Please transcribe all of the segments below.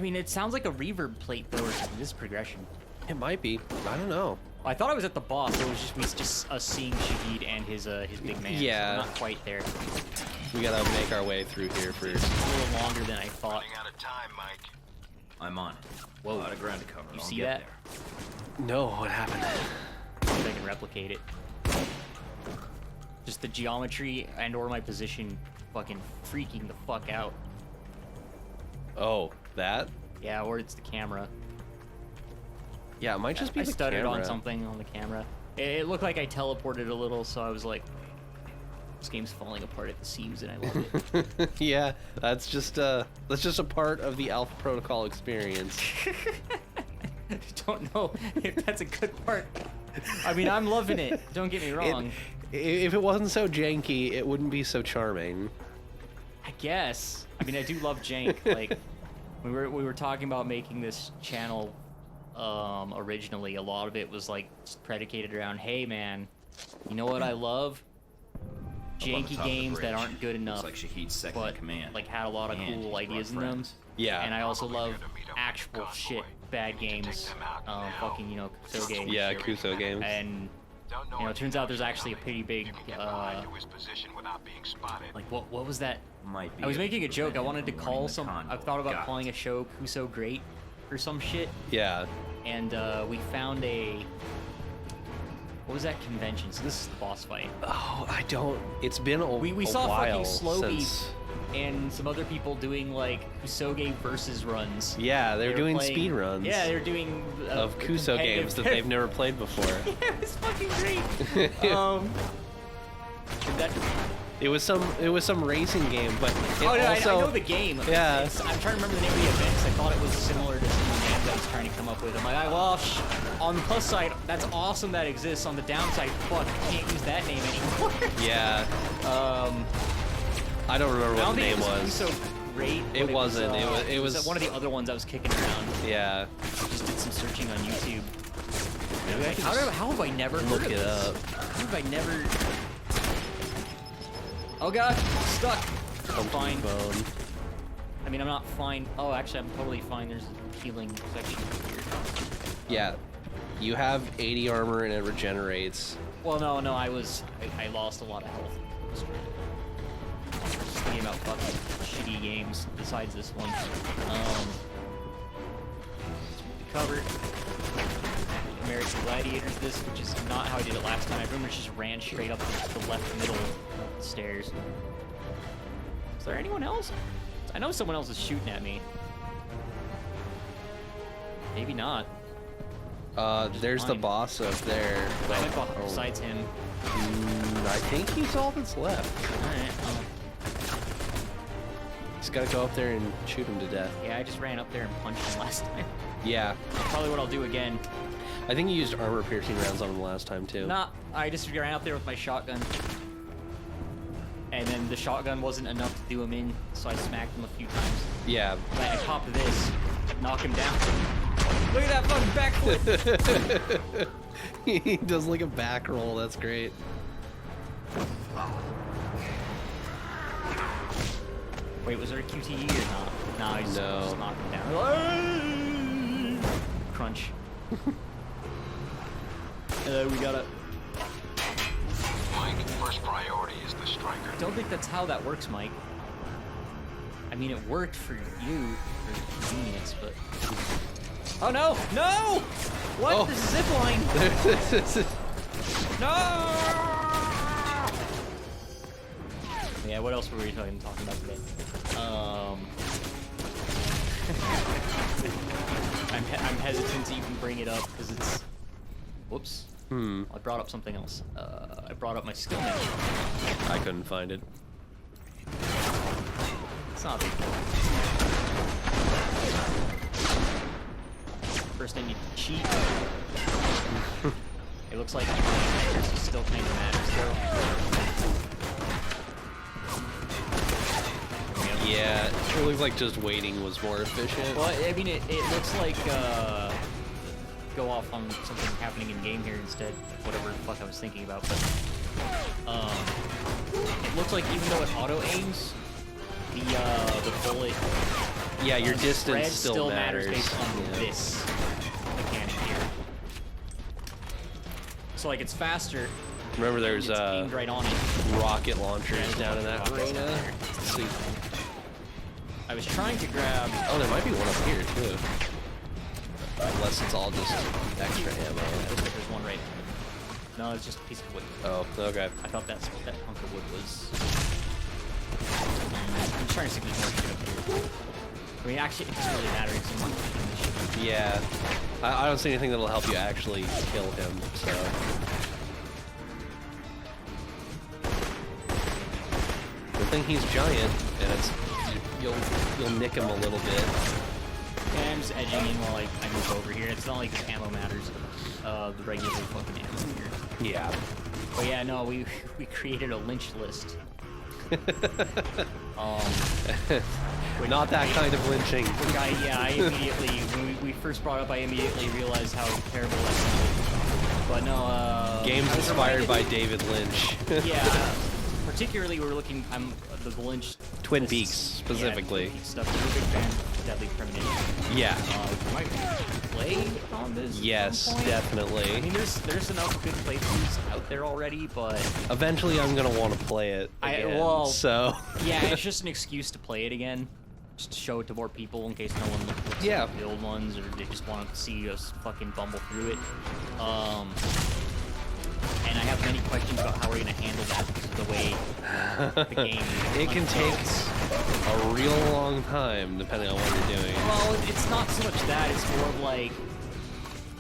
mean, it sounds like a reverb plate though, or something. This is progression. It might be. I don't know. I thought I was at the boss. It was just us seeing Shahid and his big man. Yeah. So I'm not quite there. We gotta make our way through here first. It's a little longer than I thought. Running out of time, Mike. I'm on it. Whoa. A lot of ground to cover. You I'll see get that? there. No, what happened? See if I can replicate it. Just the geometry and/or my position, fucking freaking the fuck out. Oh, that? Yeah, or it's the camera. Yeah, it might just be I the stuttered on camera. something on the camera. It looked like I teleported a little, so I was like, this game's falling apart at the seams, and I love it. Yeah, that's just a part of the Alpha Protocol experience. Don't know if that's a good part. I mean, I'm loving it. Don't get me wrong. If it wasn't so janky, it wouldn't be so charming. I guess. I mean, I do love jank. Like, we were talking about making this channel originally. A lot of it was like just predicated around, hey man, you know what I love? Janky games that aren't good enough, Looks like Shahid's second but in command. like had a lot of And cool he's brought ideas in them. friends. Yeah. And I also love actual shit, bad games, fucking, you know, Kuso games. Yeah, Kuso games. And you know, it turns out there's actually a pretty big, like what was that? Might be I was a making a joke. I wanted to warning call the some. convoy. I've thought about Got calling it. a show Kuso Great or some shit. Yeah. And we found a. What was that convention? So this is the boss fight. Oh, I don't. It's been a We a saw while fucking Slowbeat since. and some other people doing like Kusoge versus runs. Yeah, they're They were doing playing- speed runs. Yeah, they're doing of Kuso games that they've never played before. Yeah, it was fucking great. That, It was some racing game, but it oh, no, also I know the game. Yeah. I'm trying to remember the name of the events. I thought it was similar to some of the names I was trying to come up with. I'm like, well, on the plus side, that's awesome that exists. On the downside, fuck, I can't use that name anymore. yeah. I don't remember I what don't the name think it was. so great. It but wasn't. It was one of the other ones I was kicking around. Yeah. Just did some searching on YouTube. Maybe I can How have I never look heard of it this? up. How have I never? Oh god, stuck. I'm fine. Phone. I mean, I'm not fine. Oh, actually, I'm totally fine. There's a healing section here. Yeah. You have 80 armor and it regenerates. Well, no, I lost a lot of health. Just thinking about fucking shitty games besides this one. Cover. American Gladiators this, which is not how I did it last time. I pretty much just ran straight up the left middle stairs. Is there anyone else? I know someone else is shooting at me. Maybe not. There's the fine. boss up there. I went besides him. I think he's all that's left. Alright. Just gotta go up there and shoot him to death. Yeah, I just ran up there and punched him last time. Yeah. That's probably what I'll do again. I think you used armor piercing rounds on him last time too. Nah, I just ran up there with my shotgun. And then the shotgun wasn't enough to do him in, so I smacked him a few times. Yeah. I popped this, knock him down. Look at that fucking backflip! He does like a back roll, that's great. Wait, was there a QTE or not? Nah, I just knocked him down. Crunch. We got it. Mike, first priority is the striker. Don't think that's how that works, Mike. I mean, it worked for you, for convenience, but... Oh no! No! What? Oh. This is zip line! No! Yeah, what else were we talking about today? I'm hesitant to even bring it up because it's... Whoops. I brought up something else. I brought up my skill menu. I couldn't find it. It's not a big deal. First I need to cheat. It looks like it still kind of matters though. Yeah, it looks like just waiting was more efficient. Well, I mean, it looks like, go off on something happening in game here instead, whatever the fuck I was thinking about, but, it looks like even though it auto-aims, the bullet Yeah, your distance spread still matters matters. based on Yeah. this mechanic here. So like it's faster. Remember, there's It's aimed right on it. rocket launchers Yeah, down in that rockets arena. down there. Let's see. I was trying to grab. Oh, there might be one up here too. Unless it's all just extra ammo. Looks like there's one right. No, it's just a piece of wood. Oh, okay. I thought that hunk of wood was. I'm trying to see if there's more shit up here. I mean, actually, it doesn't really matter. It's in this shit. Yeah. I don't see anything that'll help you actually kill him, so. Good thing he's giant, and it's you'll nick him a little bit. Yeah, I'm just edging in while I move over here. It's not like the ammo matters. The regular fucking ammo here. Yeah. But yeah, no, we created a lynch list. Not that kind of lynching. Which I immediately, when we first brought it up, I immediately realized how terrible that sounded. But no, Games I was inspired by reminded- David Lynch. Yeah, particularly we were looking. The Lynch. Twin lists- Peaks, yeah, specifically. Twin Peaks stuff. We're a big fan of Deadly Premonition. Yeah. Might play on this. at Yes, some point. definitely. I mean, there's enough good playthroughs out there already, but Eventually, I'm gonna want to play it again. So. yeah, it's just an excuse to play it again. Just to show it to more people in case no one looks Yeah. at the old ones or they just want to see us fucking bumble through it. And I have many questions about how we're gonna handle that because of the way the game. It can take unfolds. a real long time, depending on what you're doing. Well, it's not so much that. It's more of like,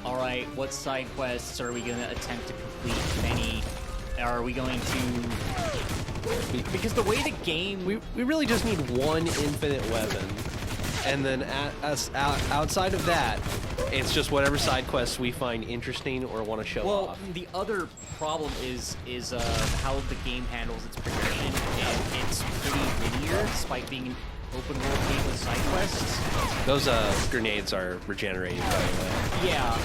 all right, what side quests are we gonna attempt to complete? Many? Are we going to? Because the way the game. We really just need one infinite weapon, and then outside of that, it's just whatever side quests we find interesting or want to show Well, off. the other problem is how the game handles its progression, and it's pretty linear, despite being an open world game with side quests. Those grenades are regenerated, by the way. Yeah,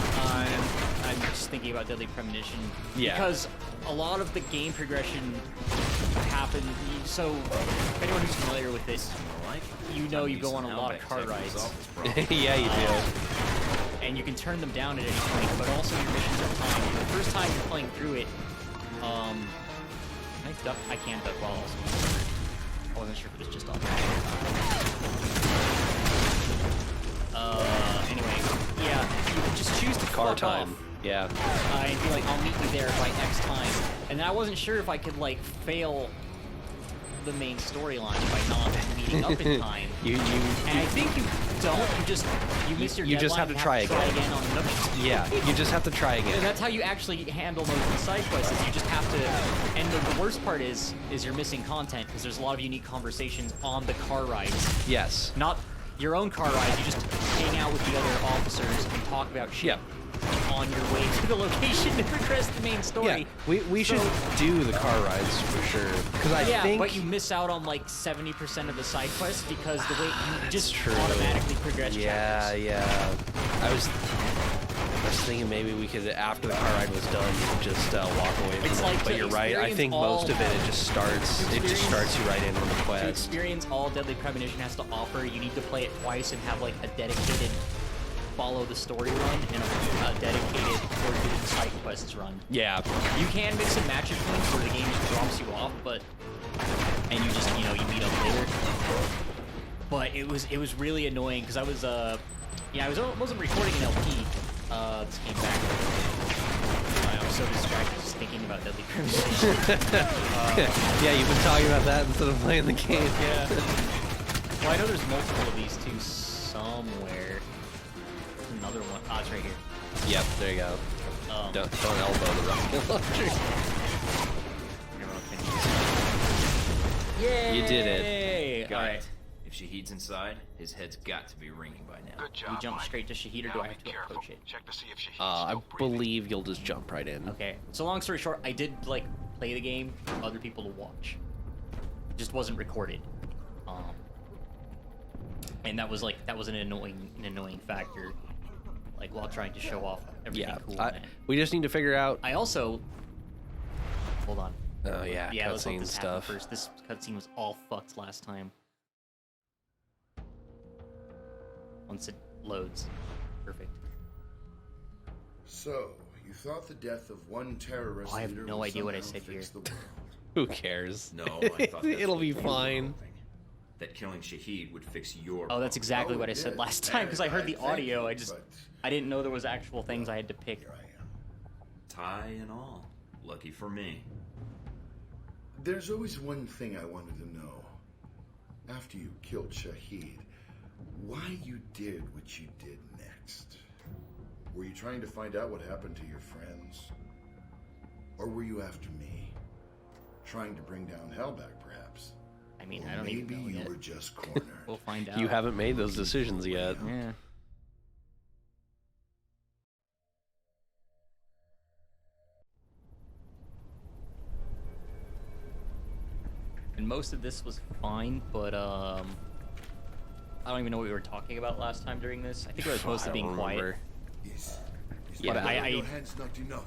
I'm just thinking about Deadly Premonition. Yeah. Because a lot of the game progression happened. So, anyone who's familiar with this, you know you go on a lot of car rides. Yeah, you do. And you can turn them down at any point, but also your missions are timed. The first time you're playing through it, can I duck? I can duck while also. I wasn't sure if it was just on. Anyway, yeah, you can just choose to Car fuck time. off. Yeah. And be like, I'll meet you there by X time. And I wasn't sure if I could like fail the main storyline by not meeting up in time. You And I think you don't. You miss your You just deadline, have to try again. on another. Yeah, you just have to try And again. that's how you actually handle those side quests. Is you just have to. And the worst part is you're missing content because there's a lot of unique conversations on the car rides. Yes. Not your own car rides. You just hang out with the other officers and talk about shit Yeah. on your way to the location to progress the main story. Yeah, we should do the car rides for sure. Because I Yeah, think but you miss out on like 70% of the side quests because the way you just true. automatically progress Yeah, chapters. yeah. I was thinking maybe we could, after the car ride was done, just walk away from It's it. like But to you're right. I experience think all- most of it just starts you right in on the To quest. experience all Deadly Premonition has to offer, you need to play it twice and have like a dedicated follow the story run and a dedicated coordinated side quests run. Yeah. You can mix and match at points where the game just drops you off, but and you just you meet up later. But it was really annoying because I wasn't recording an LP. This came back. I was so distracted just thinking about Deadly Premonition. Yeah, you've been talking about that instead of playing the game. Yeah. Well, I know there's multiple of these too somewhere. There's another one. Ah, it's right here. Yep, there you go. Don't elbow the rocket launcher. Everyone can use it. Yay! You did it. Got Alright. it. If Shahid's inside, his head's got to be ringing by now. Good job, We jump Mike. straight to Shahid, or Now do I be have to careful. approach it? Check to see if Shahid's I still breathing. believe you'll just jump right in. Okay. So long story short, I did like play the game for other people to watch. It just wasn't recorded. And that was an annoying factor. Like while trying to show off everything Yeah. cool. in it. We just need to figure out. I also hold on. Oh yeah, Yeah, let's let cutscene this happen stuff. first. This cutscene was all fucked last time. once it loads. Perfect. So, you thought the death of one terrorist Oh, I have leader no would idea what I somehow said here. fix the world? Who cares? No, I thought that's It'll what be you were fine. hoping. That killing Shahid would fix your Oh, that's problem. exactly Oh, what I it said did. last time because I heard the Thank audio. you, I but didn't know there was actual things I had to pick. here I am. Tie and all. Lucky for me. There's always one thing I wanted to know. After you killed Shahid, why you did what you did next? Were you trying to find out what happened to your friends? Or were you after me? Trying to bring down Hellback, perhaps? I mean, Or I don't even maybe know you yet. were just cornered. We'll find out. You haven't made those decisions yet. Yeah. And most of this was fine, but I don't even know what we were talking about last time during this. I think we were supposed to be quiet. Remember. Is Yeah, but blood on I- your hands not enough?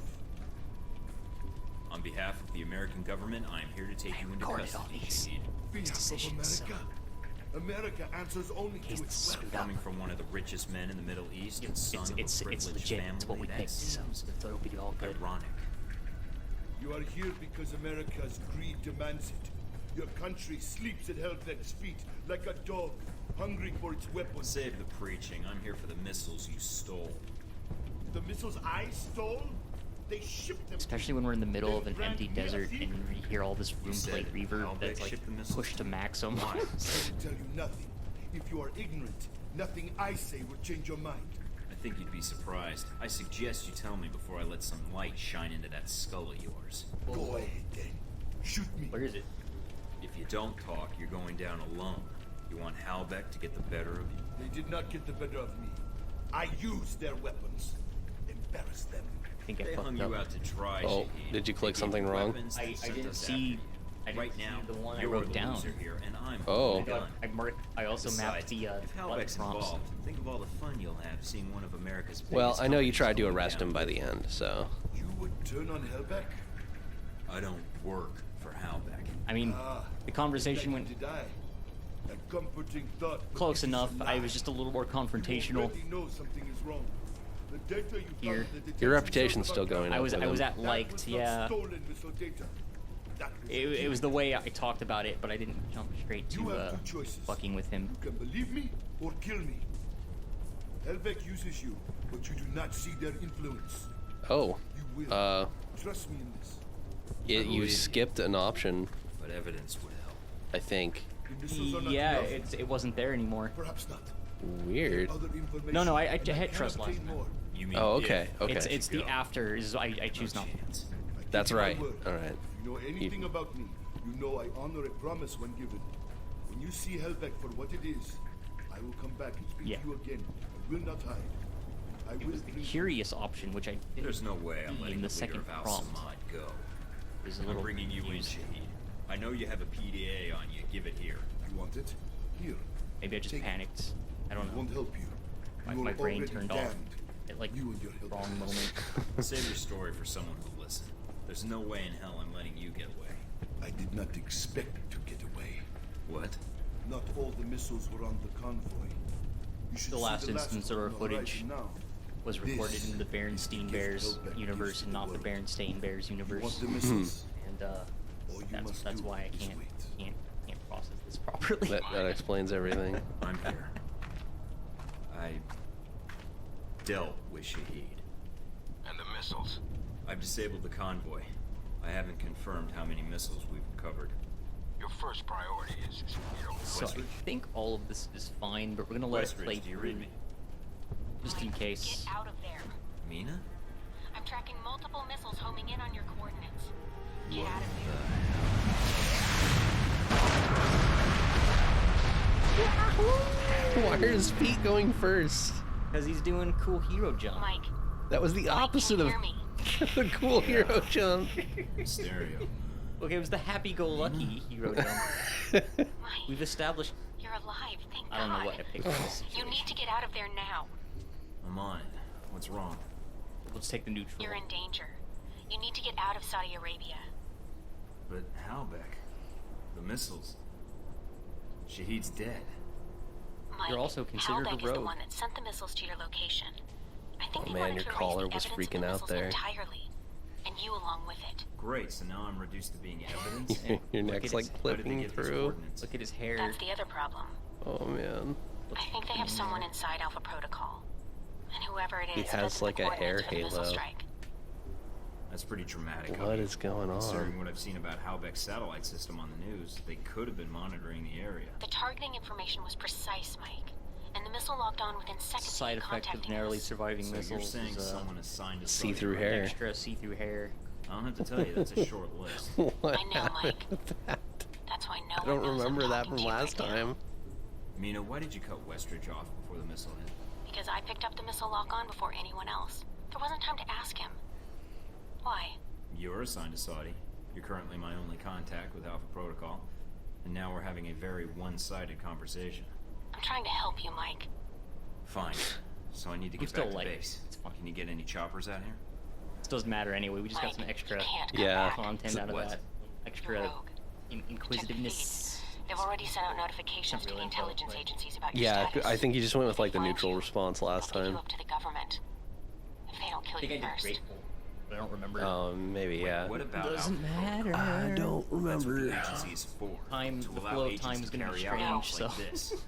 On behalf of the American government, I am here to take you into recorded all custody, these. Shahid. Behalf of decisions, America. America answers only case to this its is screwed wealth. up. Coming from one of the richest men in the Middle East and son of a It's privileged legit. family, It's what we that picked, so seems it'll be all good. ironic. You are here because America's greed demands it. Your country sleeps at Hellbeck's feet like a dog, hungry for its weapons. Save the preaching. I'm here for the missiles you stole. The missiles I stole? They shipped them. Especially when we're in the middle of an empty desert and we hear all this room said plate reverb Hellbeck that's like shipped the missiles? pushed to maximum. Why? I will tell you nothing. If you are ignorant, nothing I say will change your mind. I think you'd be surprised. I suggest you tell me before I let some light shine into that skull of yours. Go ahead then. Shoot me. Where is it? If you don't talk, you're going down alone. You want Halbeck to get the better of you? They did not get the better of me. I used their weapons. Embarrassed them. I think I They hung fucked you up. out to dry, Oh, Shahid. did you click They gave something you wrong? weapons, they I sent didn't us see. after you. I didn't Right see now, the one I you're wrote the down. loser here, and I'm Oh. holding on. I also mapped Besides, the if blood Halbeck's prompts. involved, think of all the fun you'll have seeing one of America's Well, biggest I know you companies tried to going arrest down. him by the end, so. You would turn on Hellbeck? I don't work for Halbeck. I mean, Ah, the conversation went did I? A comforting thought. but close it is a enough. I lie. was just a little more You confrontational. already know something is wrong. The data you found Here. in the detention Your reputation's cells still of going Afghanistan, up. I was with him. at that liked, was not yeah. stolen missile data. That was It was the way I talked about it, but I didn't jump straight You to have two choices. fucking with him. You can believe me or kill me. Hellbeck uses you, but you do not see their influence. Oh. You will. Trust me in this. You skipped an option, But evidence would help. I think. The missiles are not Yeah, enough. it wasn't there anymore. Perhaps not. Weird. Other information. No, I and had can trust last obtain time. more. You mean Oh, okay, if- okay. It's the Go. after is I choose No not. chance. I give That's you my right. word. All right. If you know anything about me, you know I honor a promise when given. When you see Hellbeck for what it is, I will come back and speak Yeah. to you again. I will not hide. I It will was the bring- curious option, which I didn't There's no way I'm see letting in the the second leader of Al prompt. Samad go. It was a I'm little bringing you in, confused. Shahid. I know you have a PDA on you. Give it here. You want it? Here. Maybe I just Take it. panicked. I don't It know. won't help you. My, You my are brain already turned off damned. at like You and your Hellbeck. wrong moment. Save your story for someone who'll listen. There's no way in hell I'm letting you get away. I did not expect to get away. What? Not all the missiles were on the convoy. You should The see last the instance of one our on the footage horizon now. Was recorded This in the is Berenstain the gift Bears Hellbeck universe gives to and the not the world. Berenstain Bears You universe. want the missiles? And All you that's must do why I is can't wait. can't process this properly. That explains everything. I'm here. I dealt with Shahid. And the missiles. I've disabled the convoy. I haven't confirmed how many missiles we've recovered. Your first priority is, So I think all of this is fine, but we're gonna let it play Westridge, do you through read me? just in case. Get out of there. Mina? I'm tracking multiple missiles homing in on your coordinates. Get out of What there. Why are his feet going first? Because he's doing cool hero jump. Mike, That was the Mike, opposite can of you hear me? the cool hero jump. the stereo. Okay, it was the happy-go-lucky hero jump. Mike, We've established. you're alive, thank I don't know God. what I picked for this You situation. need to get out of there now. I'm on it. What's wrong? Let's take the neutral. You're in danger. You need to get out of Saudi Arabia. But Halbeck. The missiles. Shahid's dead. Mike, You're also considered a Halbeck is the rogue. one that sent the missiles to your location. I think Oh, they man, wanted your to erase caller the was evidence of the freaking out missiles there. entirely, and you along with it. Great, so now I'm reduced to being evidence? Your Look neck's at like his- How did they clipping get these through. coordinates? Look at his hair. That's the other problem. Oh man. I think they have someone inside Alpha Protocol. And whoever it is He has, doesn't like, a have coordinates hair for the missile halo. strike. That's pretty dramatic. of What you. is going on? Considering what I've seen about Halbeck's satellite system on the news, they could have been monitoring the area. The targeting information was precise, Mike. And the missile locked on within seconds Side of you effect of contacting narrowly us. surviving So you're missiles saying is someone assigned to See-through study, right? hair. extra see-through hair. I don't have to tell you, that's a short list. What I know, happened Mike. with that? That's why no I one don't knows remember I'm that talking from to you last right now. time. Mina, why did you cut Westridge off before the missile hit? Because I picked up the missile lock-on before anyone else. There wasn't time to ask him. Why? You're assigned to Saudi. You're currently my only contact with Alpha Protocol. And now we're having a very one-sided conversation. I'm trying to help you, Mike. Fine. So I need to We get still back to like it. base. It's fine. Can you get any choppers out here? This doesn't matter anyway. We just got Mike, some extra you can't come Yeah. back. content out of What? that. Extra You're rogue. inquisitiveness. They've already sent out notifications to Real the info, intelligence like- agencies about your Yeah, status. I think he just went with like the Find neutral you. response last They'll give you time. up to the government. If they don't kill I think you I did first. grateful, but I don't remember. Maybe, yeah. What about Doesn't Alpha matter. Protocol? I don't That's what the remember. agency is for. Time- to the allow flow of agents time is to gonna be carry out strange, ops like so- this.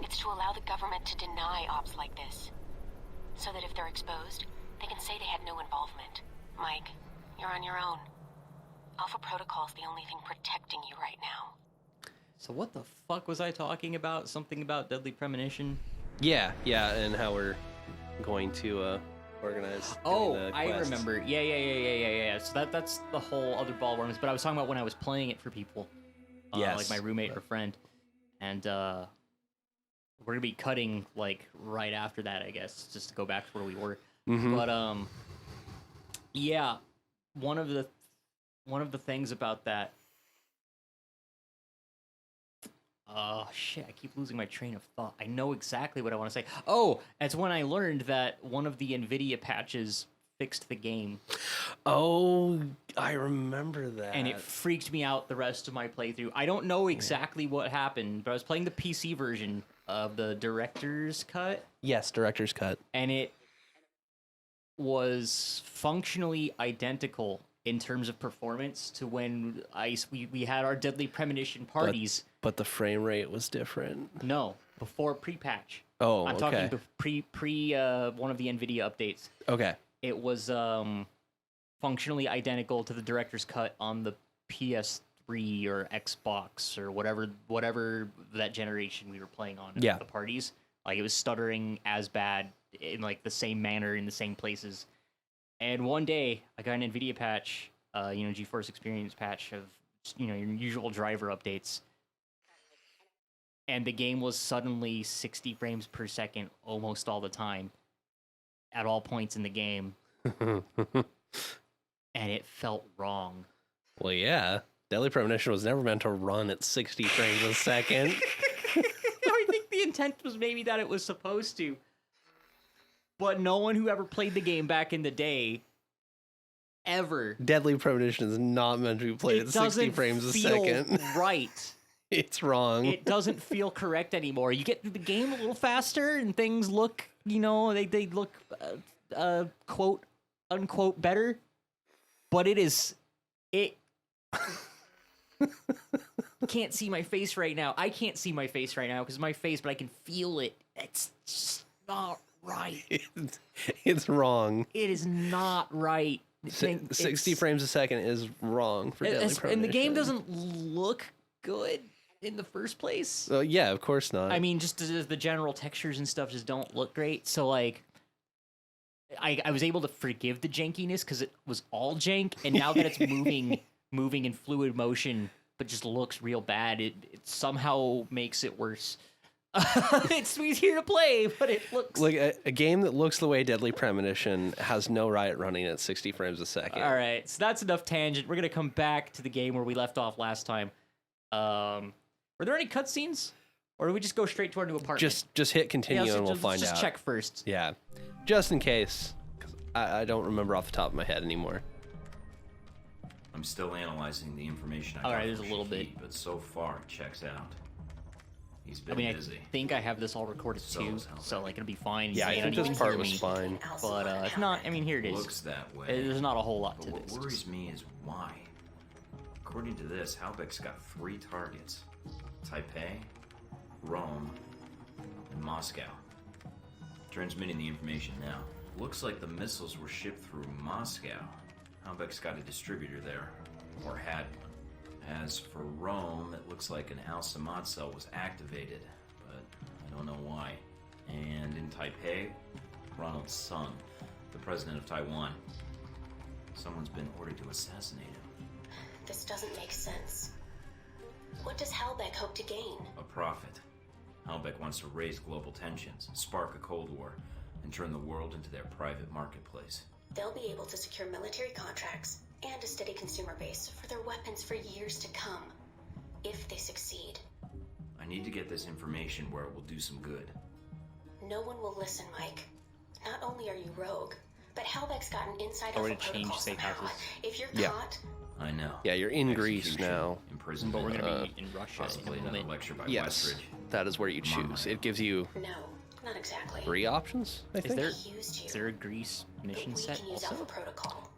It's to allow the government to deny ops like this. So that if they're exposed, they can say they had no involvement. Mike, you're on your own. Alpha Protocol's the only thing protecting you right now. So what the fuck was I talking about? Something about deadly premonition? Yeah, and how we're going to organize. Oh, getting the I quests. remember. Yeah. So that's the whole other ball worms. But I was talking about when I was playing it for people. Yes. Like my roommate or friend. And we're gonna be cutting like right after that, I guess, just to go back to where we were. Mhm. But yeah, one of the things about that. Oh shit! I keep losing my train of thought. I know exactly what I want to say. Oh, that's when I learned that one of the NVIDIA patches fixed the game, Oh, I remember that. and it freaked me out the rest of my playthrough. I don't know exactly what happened, but I was playing the PC version of the director's cut, Yes, director's cut. and it was functionally identical in terms of performance to when we had our Deadly Premonition parties. But the frame rate was different. No, before pre-patch. Oh, I'm okay. talking pre one of the NVIDIA updates. Okay. It was functionally identical to the director's cut on the PS3 or Xbox or whatever that generation we were playing on at Yeah. the parties. Like it was stuttering as bad in like the same manner in the same places. And one day I got an NVIDIA patch, GeForce Experience patch of your usual driver updates. And the game was suddenly 60 frames per second almost all the time, at all points in the game, and it felt wrong. Well, yeah. Deadly Premonition was never meant to run at 60 frames a second. I think the intent was maybe that it was supposed to, but no one who ever played the game back in the day ever. Deadly Premonition is not meant to be played It at 60 doesn't frames a feel second. right. It's wrong. It doesn't feel correct anymore. You get through the game a little faster, and things look, they look, quote unquote, better. But it can't see my face right now. I can't see my face right now because my face, but I can feel it. It's just not right. It's wrong. It is not right. 60 frames a second is wrong for Deadly Premonition. And the game doesn't look good in the first place. Yeah, of course not. I mean, just the general textures and stuff just don't look great. So, like, I was able to forgive the jankiness because it was all jank, and now that it's moving in fluid motion, but just looks real bad, it somehow makes it worse. It's easier to play, but it looks... Like, a game that looks the way Deadly Premonition has no right running at 60 frames a second. All right, so that's enough tangent. We're going to come back to the game where we left off last time. Were there any cutscenes? Or do we just go straight to our new apartment? Just hit continue and we'll find out. Just check first. Yeah, just in case, 'cause I don't remember off the top of my head anymore. I'm still analyzing the information I All got right, there's from a little bit. Shahid, but so far it checks out. He's I been mean, busy. I think I have this all recorded So too, is Hellbeck. so like it'll be fine. Yeah, I You think don't this even part hear was me. fine. But if not, I mean, here it is. Looks that way. There's not a whole lot to But this. what worries me is why. According to this, Hellbeck's got 3 targets. Taipei, Rome, and Moscow. Transmitting the information now. Looks like the missiles were shipped through Moscow. Hellbeck's got a distributor there, or had one. As for Rome, it looks like an Al-Samad cell was activated, but I don't know why. And in Taipei, Ronald's son, the president of Taiwan. Someone's been ordered to assassinate him. This doesn't make sense. What does Hellbeck hope to gain? A profit. Hellbeck wants to raise global tensions, spark a Cold War, and turn the world into their private marketplace. They'll be able to secure military contracts and a steady consumer base for their weapons for years to come, if they succeed. I need to get this information where it will do some good. No one will listen, Mike. Not only are you rogue, but Hellbeck's got an inside Already Alpha changed protocol safe somehow. houses. If you're Yeah. caught, I know. Yeah, you're in Greece Execution, now. Imprisonment. But we're gonna be in Russia in a Possibly another moment. lecture by Yes, Westridge. that is where you choose. It gives you no, not exactly. 3 options, I Is think. there He used you. is there a Greece mission But we set can use also? Alpha protocol.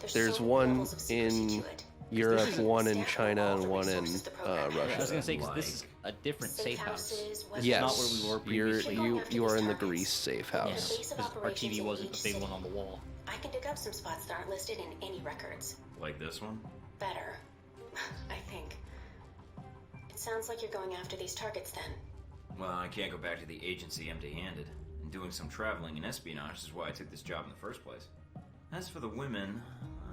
There's so many one levels of secrecy in to it. Europe, is- one in Staff China, all and the one in resources the program has. I was Russia. gonna say, 'cause this is a different safe house. houses, This Yes, is not where we were previously. you are in the Greece safe Yeah. house. Base of Because our operations TV in wasn't each the big one city. on the wall. I can dig up some spots that aren't listed in any records. Like this one? Better, I think. It sounds like you're going after these targets then. Well, I can't go back to the agency empty-handed. And doing some traveling and espionage is why I took this job in the first place. As for the women,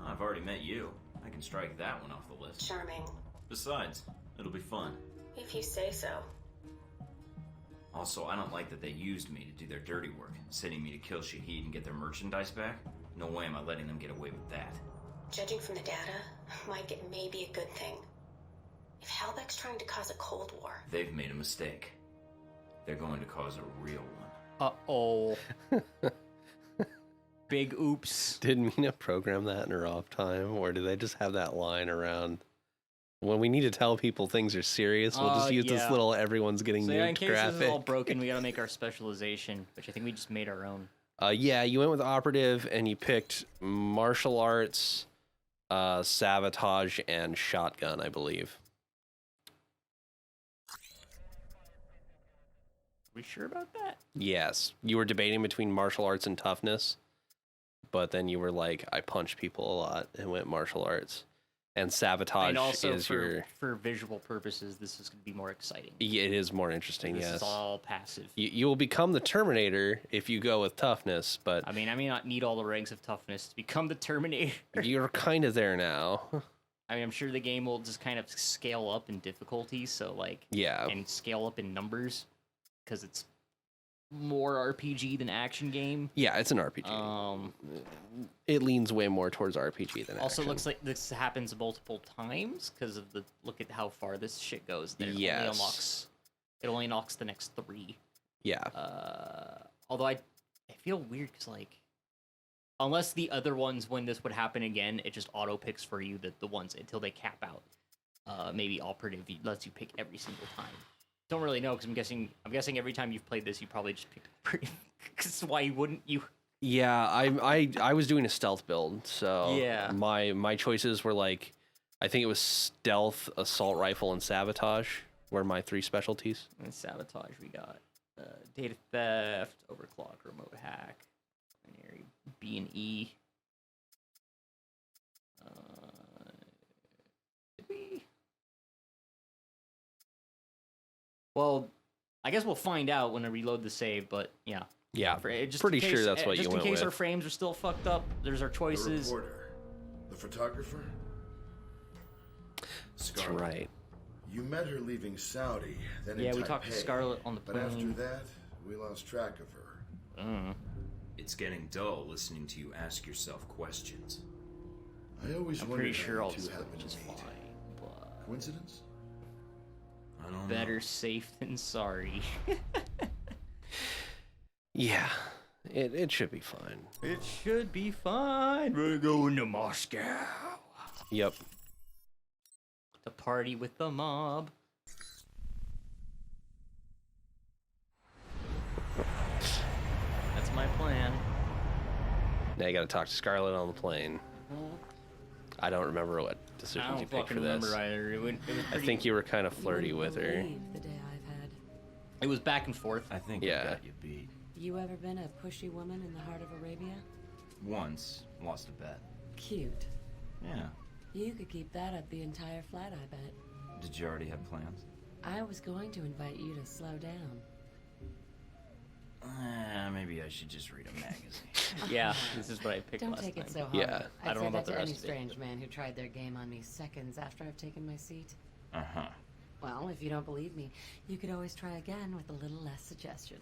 I've already met you. I can strike that one off the list. Charming. Besides, it'll be fun. If you say so. Also, I don't like that they used me to do their dirty work, sending me to kill Shahid and get their merchandise back. No way am I letting them get away with that. Judging from the data, Mike, it may be a good thing. If Hellbeck's trying to cause a Cold War, They've made a mistake. They're going to cause a real one. Uh-oh. Big oops. Did Mina program that in her off time, or do they just have that line around? When we need to tell people things are serious, we'll just use this yeah. little "everyone's getting So yeah, in nuked" case this is all graphic. broken, we gotta make our specialization, which I think we just made our own. Yeah, you went with operative, and you picked martial arts, sabotage, and shotgun, I believe. Are we sure about that? Yes, you were debating between martial arts and toughness, but then you were like, "I punch people a lot," and went martial arts. And sabotage And also is for visual purposes, this is gonna be more exciting. It is more interesting. This Yes, is all passive. you will become the Terminator if you go with toughness, but I mean, I may not need all the ranks of toughness to become the Terminator. you're kind of there now. I mean, I'm sure the game will just kind of scale up in difficulty, so like, Yeah. and scale up in numbers, because it's more RPG than action game. Yeah, it's an RPG. It leans way more towards RPG than Also action. looks like this happens multiple times because of the look at how far this shit goes. There. Yes. It only unlocks the next 3. Yeah. Although I feel weird because like, unless the other ones when this would happen again, it just auto picks for you the ones until they cap out. Maybe operative lets you pick every single time. Don't really know because I'm guessing every time you've played this, you probably just picked operative. Because why wouldn't you? Yeah, I was doing a stealth build, so Yeah. my choices were like, I think it was stealth, assault rifle, and sabotage were my 3 specialties. And sabotage, we got data theft, overclock, remote hack, binary B and E. Did we? Well, I guess we'll find out when I reload the save. But yeah, Yeah, just pretty in case, sure that's what you just went in case our with. frames are still fucked up. There's our The choices. reporter. The photographer? That's Scarlett. right. You met her leaving Saudi, then Yeah, in we talked to Taipei. Scarlett on the But after plane. that, we lost track of her. It's getting dull listening to you ask yourself questions. I always I'm wondered pretty sure how all you this two happened footage is to meet. fine, but Coincidence? I don't better know. safe than sorry. Yeah, it should be fine. It should be fine. We're going to Moscow Yep. to party with the mob. my plan. Now you gotta talk to Scarlett on the plane. I don't remember what I decisions don't you picked fucking for this. remember either. It was I pretty, think you were kind of flirty with her. Believe the day I've had. it was back and forth. I think Yeah. I got you beat. You ever been a pushy woman in the heart of Arabia? Once, lost a bet. Cute. Yeah. You could keep that up the entire flight, I bet. Did you already have plans? I was going to invite you to slow down. Maybe I should just read a magazine. Yeah, this is what I picked Don't last take time. it so hard. Yeah. I I'd don't say know that about the to any rest of it. strange man who tried their game on me seconds after I've taken my seat. Uh-huh. Well, if you don't believe me, you could always try again with a little less suggestion.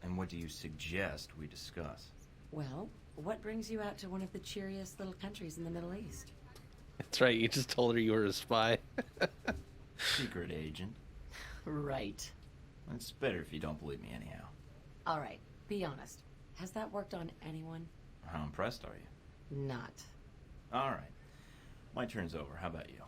And what do you suggest we discuss? Well, what brings you out to one of the cheeriest little countries in the Middle East? That's right, you just told her you were a spy. Secret agent. Right. It's better if you don't believe me anyhow. All right, be honest. Has that worked on anyone? How impressed are you? Not. All right. My turn's over. How about you?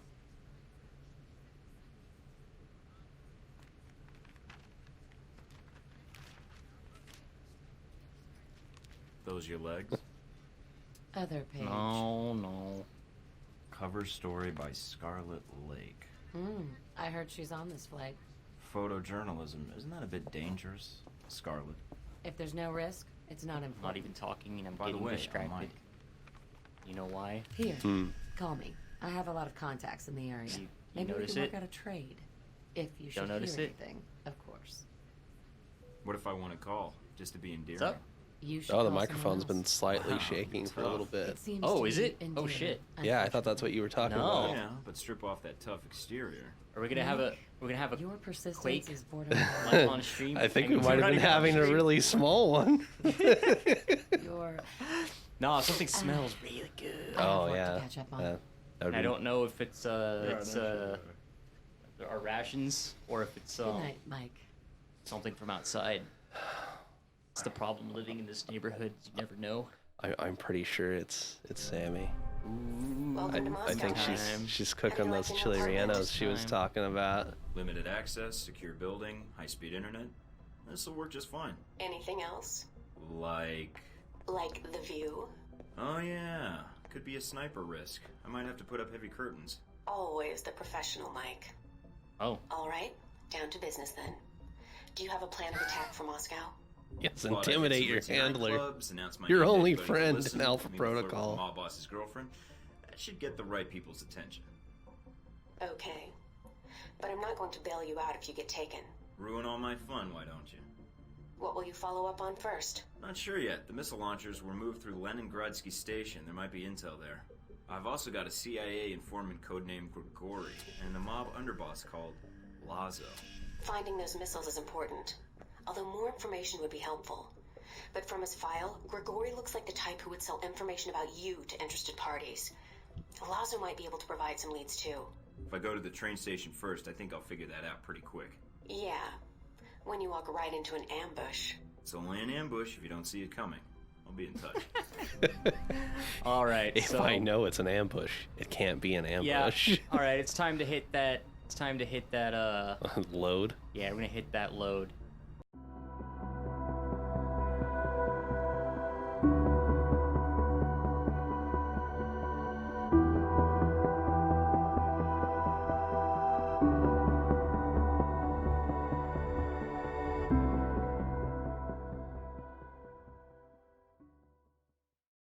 Those your legs? Other page. No. Cover story by Scarlett Lake. I heard she's on this flight. Photojournalism. Isn't that a bit dangerous, Scarlett? If there's no risk, it's not important. Not even talking, and I'm By the getting way, I'm distracted. Mike. You know why? Here, call me. I have a lot of contacts in the area. You Maybe we notice can work it? out a trade. If you should Don't notice hear it? anything, of course. What if I want to call, just to be endearing? What's up? You should Oh, the call microphone's someone been else. slightly Wow, shaking for a tough. little bit. It seems Oh, to is be it? Oh, endearing, shit. Yeah, I thought that's what you were talking No. about. Yeah, but strip off that tough exterior. Are we gonna have a? We're gonna have a Your persistence Quake is borderline. live on stream. I think and we might have turn been it on having a stream? really small one. Your No, something smells really good. I have Oh work to yeah. catch up on. That would I be- don't know if it's our rations or if it's Good night, Mike. something from outside. It's the problem living in this neighborhood. You never know. I'm pretty sure it's Sammy. Welcome to I Moscow. think Time. she's cooking you those like chili an apartment rellenos this she was time? talking about. Limited access, secure building, high-speed internet. This will work just fine. Anything else? Like... Like the view? Oh yeah, could be a sniper risk. I might have to put up heavy curtains. Always the professional, Mike. Oh, All right, down to business then. Do you have a plan of attack for Moscow? Yes, Well, I hit intimidate some your ritzy handler. nightclubs, announce my Your name to only anybody who friend listens, in Alpha meet the flirt with Protocol. the mob boss's girlfriend. That should get the right people's attention. Okay. But I'm not going to bail you out if you get taken. Ruin all my fun, why don't you? What will you follow up on first? Not sure yet. The missile launchers were moved through Leningradsky Station. There might be intel there. I've also got a CIA informant codenamed Grigori, and a mob underboss called Lazo. Finding those missiles is important, although more information would be helpful. But from his file, Grigori looks like the type who would sell information about you to interested parties. Lazo might be able to provide some leads too. If I go to the train station first, I think I'll figure that out pretty quick. Yeah, when you walk right into an ambush. It's only an ambush if you don't see it coming. I'll be in touch. all right. If so, I know it's an ambush, it can't be an Yeah. ambush. All right. It's time to hit that. It's time to hit that. Load. Yeah, we're gonna hit that load.